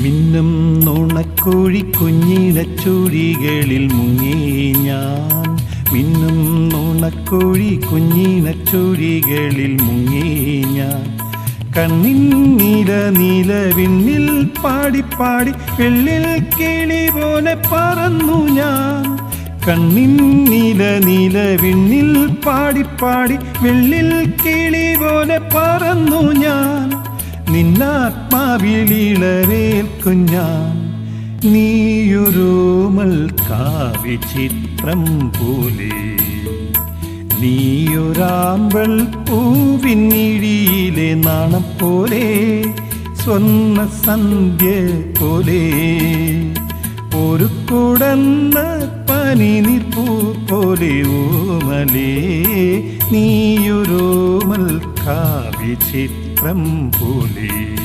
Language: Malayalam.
മിന്നും നുണക്കോഴി കുഞ്ഞിനച്ചൂഴികളിൽ മുങ്ങി ഞാൻ. മിന്നും നുണക്കോഴി കുഞ്ഞിനച്ചൂഴികളിൽ മുങ്ങി ഞാൻ. കണ്ണിൻ നീല നീല വിണ്ണിൽ പാടിപ്പാടി വെള്ളിൽ കിളി പോലെ പറന്നു ഞാൻ. കണ്ണിൻ നീല നീല വിണ്ണിൽ പാടിപ്പാടി വെള്ളിൽ കിളി പോലെ പറന്നു ഞാൻ. നിന്നാത്മാവിളിളവേൽക്കും ഞാൻ. നീയൊരോമൽ കാവ്യചിത്രം പോലെ, നീയൊരാമ്പൽ പൂവിനിഴിയിലെ നാണം പോലെ, സ്വർണ്ണ സന്ധ്യ പോലെ, ഒരു കുടന്ന പനിനിപ്പൂ പോലെ ഓമലേ. നീയൊരോമൽ കാവ്യചിത്രം പോലെ.